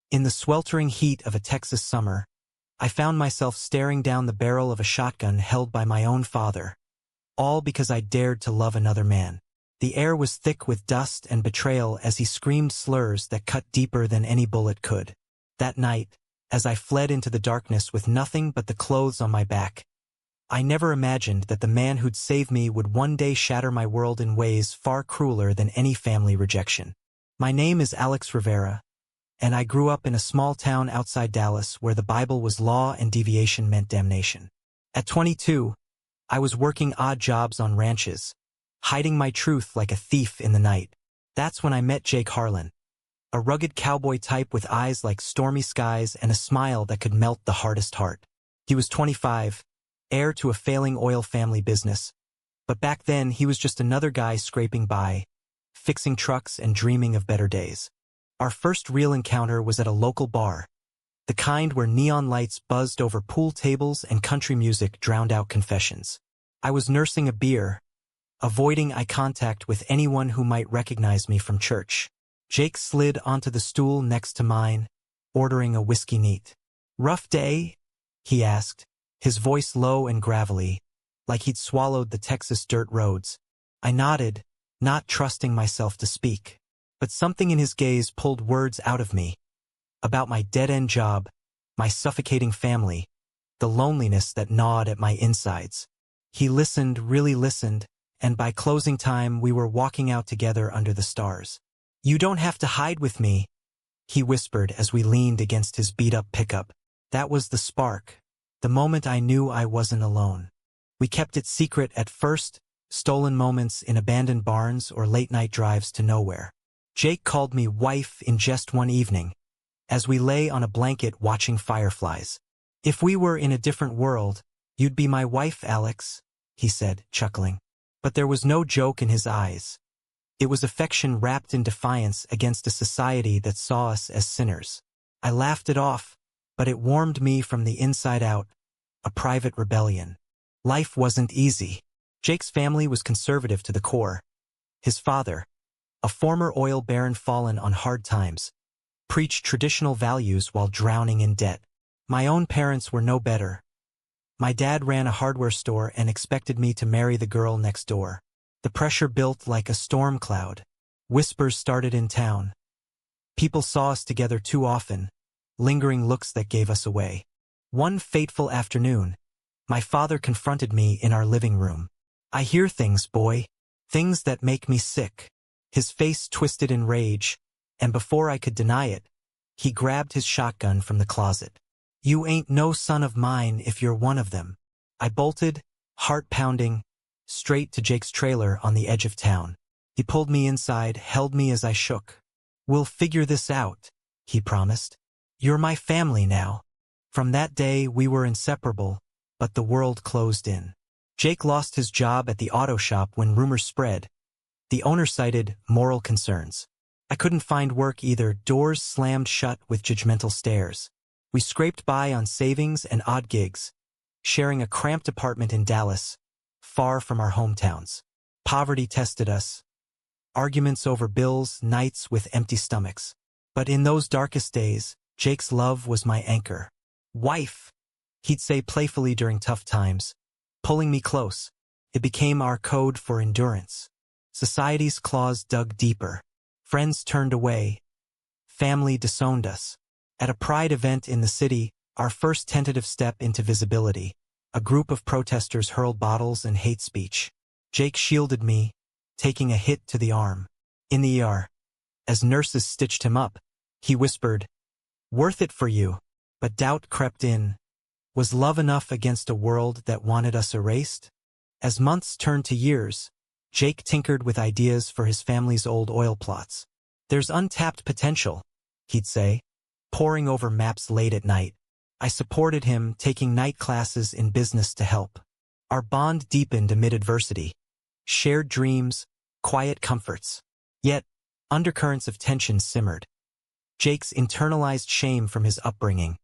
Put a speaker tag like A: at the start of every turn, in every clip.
A: In the sweltering heat of a Texas summer, I found myself staring down the barrel of a shotgun held by my own father, all because I dared to love another man. The air was thick with dust and betrayal as he screamed slurs that cut deeper than any bullet could. That night, as I fled into the darkness with nothing but the clothes on my back, I never imagined that the man who'd save me would one day shatter my world in ways far crueler than any family rejection. My name is Alex Rivera, and I grew up in a small town outside Dallas where the Bible was law and deviation meant damnation. At 22, I was working odd jobs on ranches, hiding my truth like a thief in the night. That's when I met Jake Harlan, a rugged cowboy type with eyes like stormy skies and a smile that could melt the hardest heart. He was 25, heir to a failing oil family business, but back then he was just another guy scraping by, fixing trucks and dreaming of better days. Our first real encounter was at a local bar, the kind where neon lights buzzed over pool tables and country music drowned out confessions. I was nursing a beer, avoiding eye contact with anyone who might recognize me from church. Jake slid onto the stool next to mine, ordering a whiskey neat. "Rough day?" he asked, his voice low and gravelly, like he'd swallowed the Texas dirt roads. I nodded, not trusting myself to speak. But something in his gaze pulled words out of me. About my dead-end job, my suffocating family, the loneliness that gnawed at my insides. He listened, really listened, and by closing time we were walking out together under the stars. "You don't have to hide with me," he whispered as we leaned against his beat-up pickup. That was the spark, the moment I knew I wasn't alone. We kept it secret at first, stolen moments in abandoned barns or late-night drives to nowhere. Jake called me wife in just one evening, as we lay on a blanket watching fireflies. "If we were in a different world, you'd be my wife, Alex," he said, chuckling. But there was no joke in his eyes. It was affection wrapped in defiance against a society that saw us as sinners. I laughed it off, but it warmed me from the inside out, a private rebellion. Life wasn't easy. Jake's family was conservative to the core. His father, a former oil baron fallen on hard times, preached traditional values while drowning in debt. My own parents were no better. My dad ran a hardware store and expected me to marry the girl next door. The pressure built like a storm cloud. Whispers started in town. People saw us together too often, lingering looks that gave us away. One fateful afternoon, my father confronted me in our living room. "I hear things, boy. Things that make me sick." His face twisted in rage, and before I could deny it, he grabbed his shotgun from the closet. "You ain't no son of mine if you're one of them." I bolted, heart pounding, straight to Jake's trailer on the edge of town. He pulled me inside, held me as I shook. "We'll figure this out," he promised. "You're my family now." From that day we were inseparable, but the world closed in. Jake lost his job at the auto shop when rumors spread. The owner cited moral concerns. I couldn't find work either, doors slammed shut with judgmental stares. We scraped by on savings and odd gigs, sharing a cramped apartment in Dallas, far from our hometowns. Poverty tested us. Arguments over bills, nights with empty stomachs. But in those darkest days, Jake's love was my anchor. "Wife," he'd say playfully during tough times, pulling me close. It became our code for endurance. Society's claws dug deeper. Friends turned away. Family disowned us. At a pride event in the city, our first tentative step into visibility, a group of protesters hurled bottles and hate speech. Jake shielded me, taking a hit to the arm. In the ER, as nurses stitched him up, he whispered, "Worth it for you." But doubt crept in. Was love enough against a world that wanted us erased? As months turned to years, Jake tinkered with ideas for his family's old oil plots. "There's untapped potential," he'd say, poring over maps late at night. I supported him, taking night classes in business to help. Our bond deepened amid adversity. Shared dreams, quiet comforts. Yet, undercurrents of tension simmered. Jake's internalized shame from his upbringing,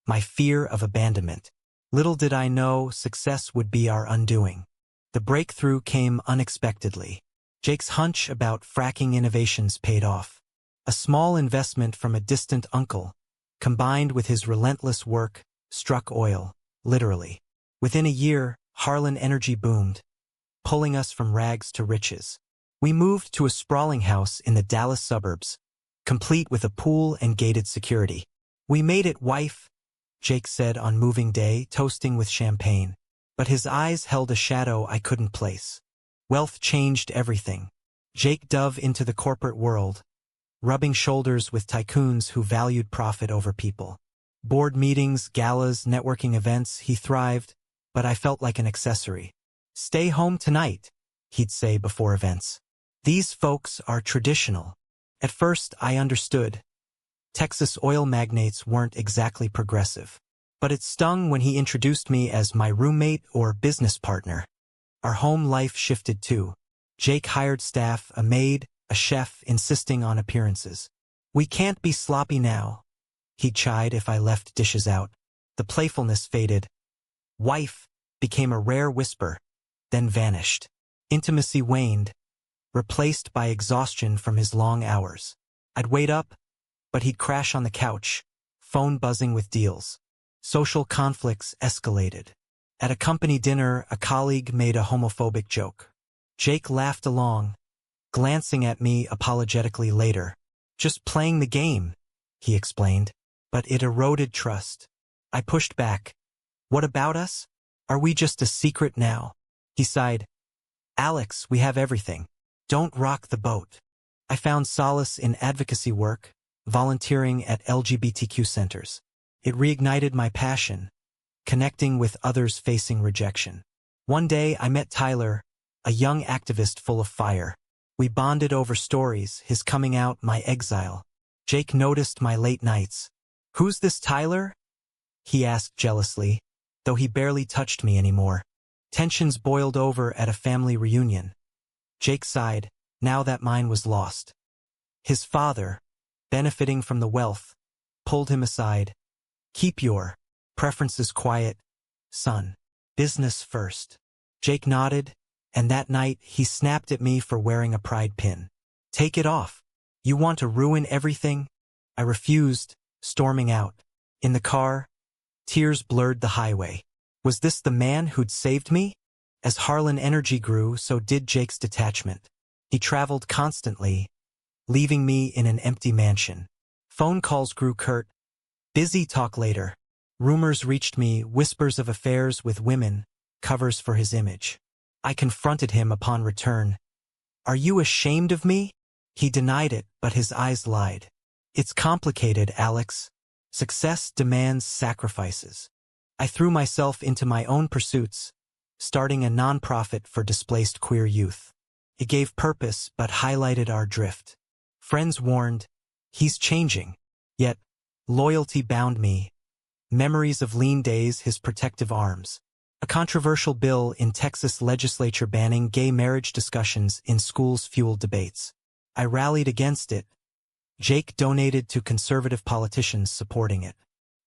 A: my fear of abandonment. Little did I know success would be our undoing. The breakthrough came unexpectedly. Jake's hunch about fracking innovations paid off. A small investment from a distant uncle, combined with his relentless work, struck oil, literally. Within a year, Harlan Energy boomed, pulling us from rags to riches. We moved to a sprawling house in the Dallas suburbs, complete with a pool and gated security. "We made it, wife," Jake said on moving day, toasting with champagne. But his eyes held a shadow I couldn't place. Wealth changed everything. Jake dove into the corporate world, rubbing shoulders with tycoons who valued profit over people. Board meetings, galas, networking events, he thrived, but I felt like an accessory. "Stay home tonight," he'd say before events. "These folks are traditional." At first, I understood. Texas oil magnates weren't exactly progressive. But it stung when he introduced me as my roommate or business partner. Our home life shifted too. Jake hired staff, a maid, a chef, insisting on appearances. "We can't be sloppy now," he'd chide if I left dishes out. The playfulness faded. "Wife" became a rare whisper, then vanished. Intimacy waned, replaced by exhaustion from his long hours. I'd wait up, but he'd crash on the couch, phone buzzing with deals. Social conflicts escalated. At a company dinner, a colleague made a homophobic joke. Jake laughed along, glancing at me apologetically later. "Just playing the game," he explained. But it eroded trust. I pushed back. "What about us? Are we just a secret now?" He sighed. "Alex, we have everything. Don't rock the boat." I found solace in advocacy work, volunteering at LGBTQ centers. It reignited my passion, connecting with others facing rejection. One day I met Tyler, a young activist full of fire. We bonded over stories, his coming out, my exile. Jake noticed my late nights. "Who's this Tyler?" he asked jealously, though he barely touched me anymore. Tensions boiled over at a family reunion. Jake sighed, now that mine was lost. His father, benefiting from the wealth, pulled him aside. "Keep your preferences quiet, son. Business first." Jake nodded, and that night he snapped at me for wearing a pride pin. "Take it off. You want to ruin everything?" I refused, storming out. In the car, tears blurred the highway. Was this the man who'd saved me? As Harlan Energy grew, so did Jake's detachment. He traveled constantly, leaving me in an empty mansion. Phone calls grew curt. "Busy, talk later." Rumors reached me, whispers of affairs with women, covers for his image. I confronted him upon return. "Are you ashamed of me?" He denied it, but his eyes lied. "It's complicated, Alex. Success demands sacrifices." I threw myself into my own pursuits, starting a nonprofit for displaced queer youth. It gave purpose, but highlighted our drift. Friends warned, "He's changing." Yet, loyalty bound me. Memories of lean days, his protective arms. A controversial bill in Texas legislature banning gay marriage discussions in schools fueled debates. I rallied against it. Jake donated to conservative politicians supporting it.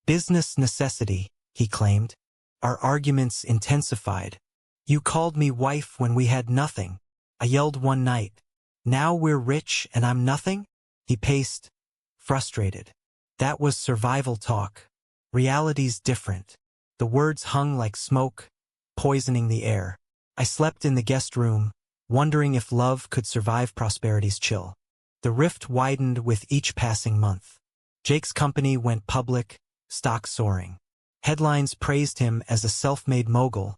A: "Business necessity," he claimed. Our arguments intensified. "You called me wife when we had nothing," I yelled one night. "Now we're rich and I'm nothing?" He paced, frustrated. That was survival talk. Reality's different. The words hung like smoke, poisoning the air. I slept in the guest room, wondering if love could survive prosperity's chill. The rift widened with each passing month. Jake's company went public, stock soaring. Headlines praised him as a self-made mogul,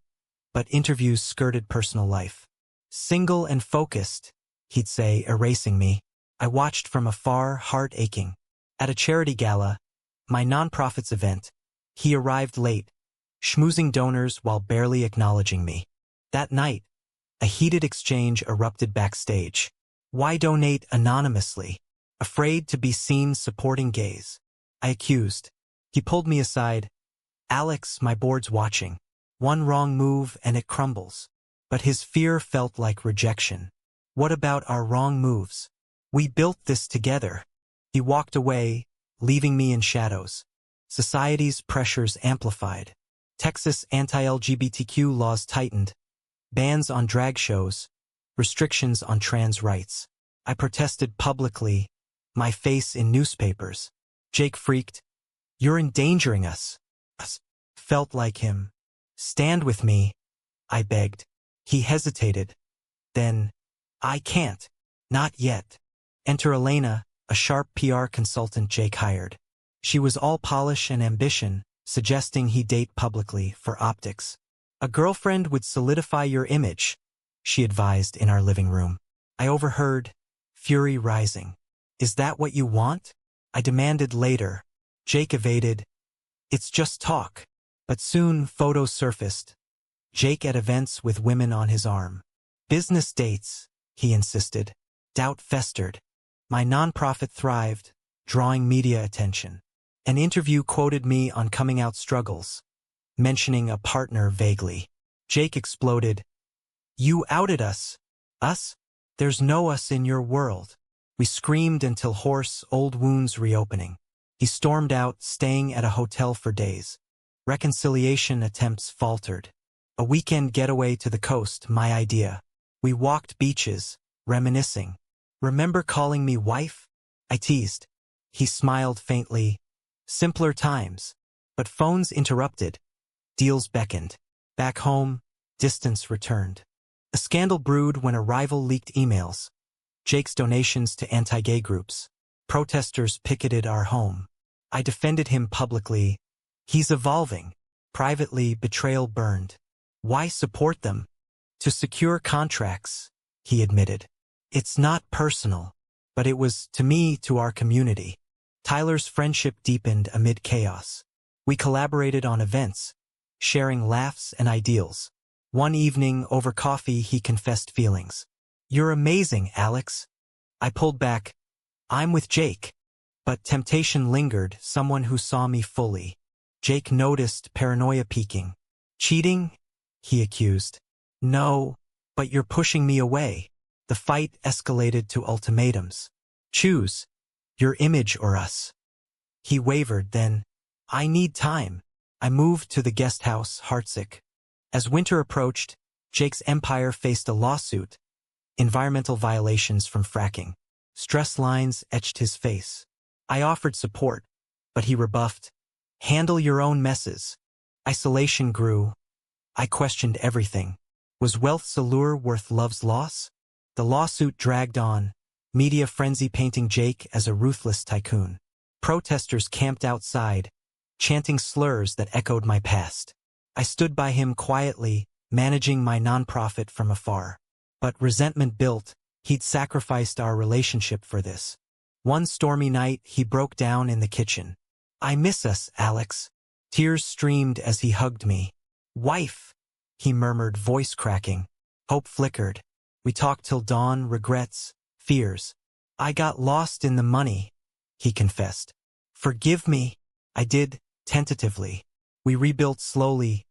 A: but interviews skirted personal life. "Single and focused," he'd say, erasing me. I watched from afar, heart aching. At a charity gala, my nonprofit's event, he arrived late, schmoozing donors while barely acknowledging me. That night, a heated exchange erupted backstage. Why donate anonymously? Afraid to be seen supporting gays? I accused. He pulled me aside. "Alex, my board's watching. One wrong move and it crumbles." But his fear felt like rejection. "What about our wrong moves? We built this together." He walked away, leaving me in shadows. Society's pressures amplified. Texas anti-LGBTQ laws tightened. Bans on drag shows. Restrictions on trans rights. I protested publicly, my face in newspapers. Jake freaked. You're endangering us. Us. Felt like him. Stand with me, I begged. He hesitated. Then, I can't. Not yet. Enter Elena, a sharp PR consultant Jake hired. She was all polish and ambition, suggesting he date publicly for optics. A girlfriend would solidify your image, she advised in our living room. I overheard, fury rising. Is that what you want? I demanded later. Jake evaded. It's just talk. But soon photos surfaced. Jake at events with women on his arm. Business dates, he insisted. Doubt festered. My nonprofit thrived, drawing media attention. An interview quoted me on coming out struggles, mentioning a partner vaguely. Jake exploded. You outed us. Us? There's no us in your world. We screamed until hoarse, old wounds reopening. He stormed out, staying at a hotel for days. Reconciliation attempts faltered. A weekend getaway to the coast, my idea. We walked beaches, reminiscing. Remember calling me wife? I teased. He smiled faintly. Simpler times. But phones interrupted. Deals beckoned. Back home, distance returned. A scandal brewed when a rival leaked emails. Jake's donations to anti-gay groups. Protesters picketed our home. I defended him publicly. He's evolving. Privately, betrayal burned. Why support them? To secure contracts, he admitted. It's not personal, but it was, to me, to our community. Tyler's friendship deepened amid chaos. We collaborated on events, sharing laughs and ideals. One evening, over coffee, he confessed feelings. You're amazing, Alex. I pulled back. I'm with Jake. But temptation lingered, someone who saw me fully. Jake noticed paranoia peaking. Cheating? He accused. No, but you're pushing me away. The fight escalated to ultimatums. Choose, your image or us. He wavered, then, I need time. I moved to the guest house, heartsick. As winter approached, Jake's empire faced a lawsuit. Environmental violations from fracking. Stress lines etched his face. I offered support, but he rebuffed. Handle your own messes. Isolation grew. I questioned everything. Was wealth's allure worth love's loss? The lawsuit dragged on, media frenzy painting Jake as a ruthless tycoon. Protesters camped outside, chanting slurs that echoed my past. I stood by him quietly, managing my nonprofit from afar. But resentment built. He'd sacrificed our relationship for this. One stormy night, he broke down in the kitchen. I miss us, Alex. Tears streamed as he hugged me. Wife, he murmured, voice cracking. Hope flickered. We talked till dawn, regrets, fears. I got lost in the money, he confessed. Forgive me. I did, tentatively. We rebuilt slowly.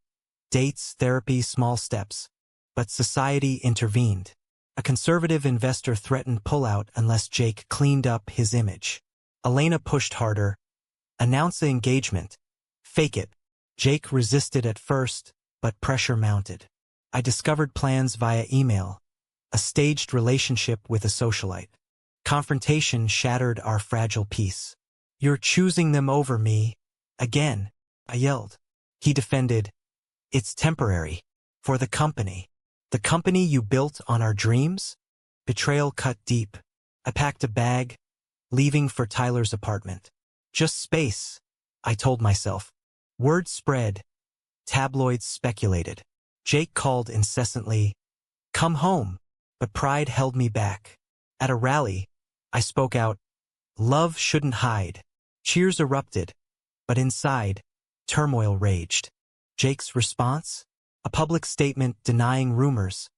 A: Dates, therapy, small steps. But society intervened. A conservative investor threatened pullout unless Jake cleaned up his image. Elena pushed harder. Announce the engagement. Fake it. Jake resisted at first, but pressure mounted. I discovered plans via email. A staged relationship with a socialite. Confrontation shattered our fragile peace. You're choosing them over me. Again, I yelled. He defended. It's temporary. For the company. The company you built on our dreams? Betrayal cut deep. I packed a bag, leaving for Tyler's apartment. Just space, I told myself. Word spread. Tabloids speculated. Jake called incessantly. Come home. But pride held me back. At a rally, I spoke out. Love shouldn't hide. Cheers erupted. But inside, turmoil raged. Jake's response? A public statement denying rumors,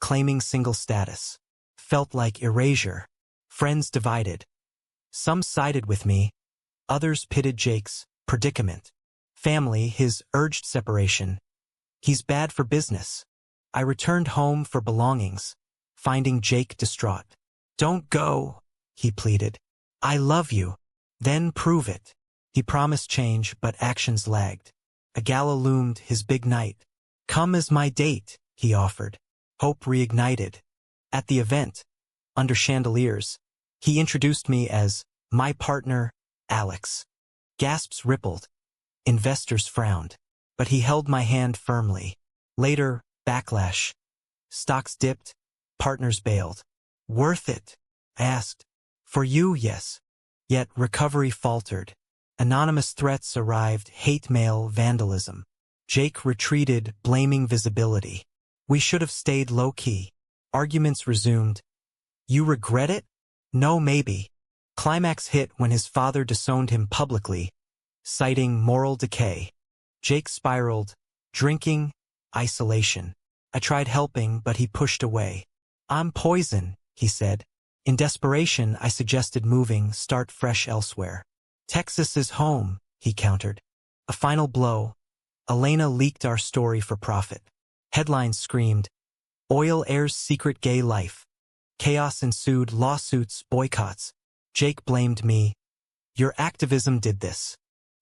A: claiming single status. Felt like erasure. Friends divided. Some sided with me. Others pitted Jake's predicament. Family, his urged separation. He's bad for business. I returned home for belongings, finding Jake distraught. Don't go, he pleaded. I love you. Then prove it. He promised change, but actions lagged. A gala loomed, his big night. Come as my date, he offered. Hope reignited. At the event, under chandeliers, he introduced me as my partner, Alex. Gasps rippled. Investors frowned. But he held my hand firmly. Later, backlash. Stocks dipped. Partners bailed. Worth it? I asked. For you, yes. Yet recovery faltered. Anonymous threats arrived, hate mail, vandalism. Jake retreated, blaming visibility. We should have stayed low-key. Arguments resumed. You regret it? No, maybe. Climax hit when his father disowned him publicly, citing moral decay. Jake spiraled. Drinking, isolation. I tried helping, but he pushed away. I'm poison, he said. In desperation, I suggested moving, start fresh elsewhere. Texas is home, he countered. A final blow. Elena leaked our story for profit. Headlines screamed, Oil heir's secret gay life. Chaos ensued, lawsuits, boycotts. Jake blamed me. Your activism did this.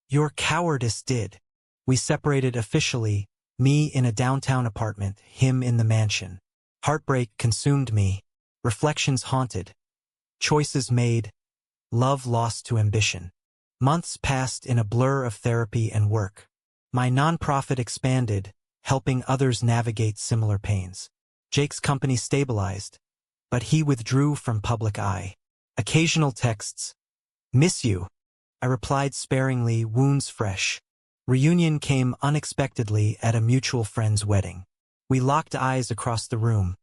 A: Your cowardice did. We separated officially, me in a downtown apartment, him in the mansion. Heartbreak consumed me. Reflections haunted. Choices made. Love lost to ambition. Months passed in a blur of therapy and work. My nonprofit expanded, helping others navigate similar pains. Jake's company stabilized, but he withdrew from public eye. Occasional texts. Miss you. I replied sparingly, wounds fresh. Reunion came unexpectedly at a mutual friend's wedding. We locked eyes across the room.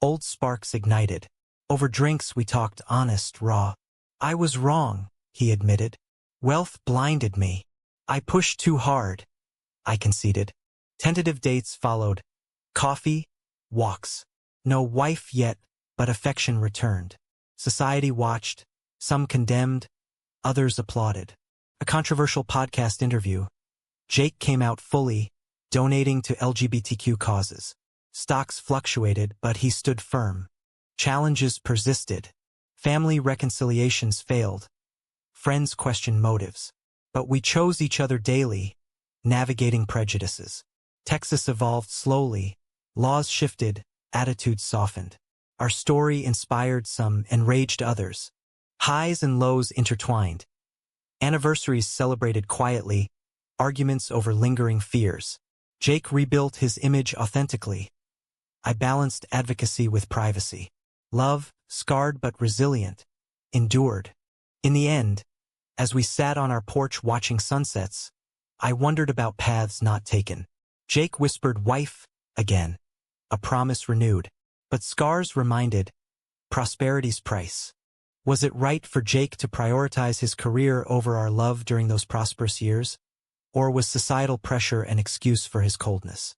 A: Old sparks ignited. Over drinks we talked honest, raw. I was wrong, he admitted. Wealth blinded me. I pushed too hard, I conceded. Tentative dates followed. Coffee, walks. No wife yet, but affection returned. Society watched. Some condemned, others applauded. A controversial podcast interview. Jake came out fully, donating to LGBTQ causes. Stocks fluctuated, but he stood firm. Challenges persisted. Family reconciliations failed. Friends questioned motives. But we chose each other daily, navigating prejudices. Texas evolved slowly. Laws shifted, attitudes softened. Our story inspired some, enraged others. Highs and lows intertwined. Anniversaries celebrated quietly, arguments over lingering fears. Jake rebuilt his image authentically. I balanced advocacy with privacy. Love, scarred but resilient, endured. In the end, as we sat on our porch watching sunsets, I wondered about paths not taken. Jake whispered wife again, a promise renewed. But scars reminded, prosperity's price. Was it right for Jake to prioritize his career over our love during those prosperous years? Or was societal pressure an excuse for his coldness?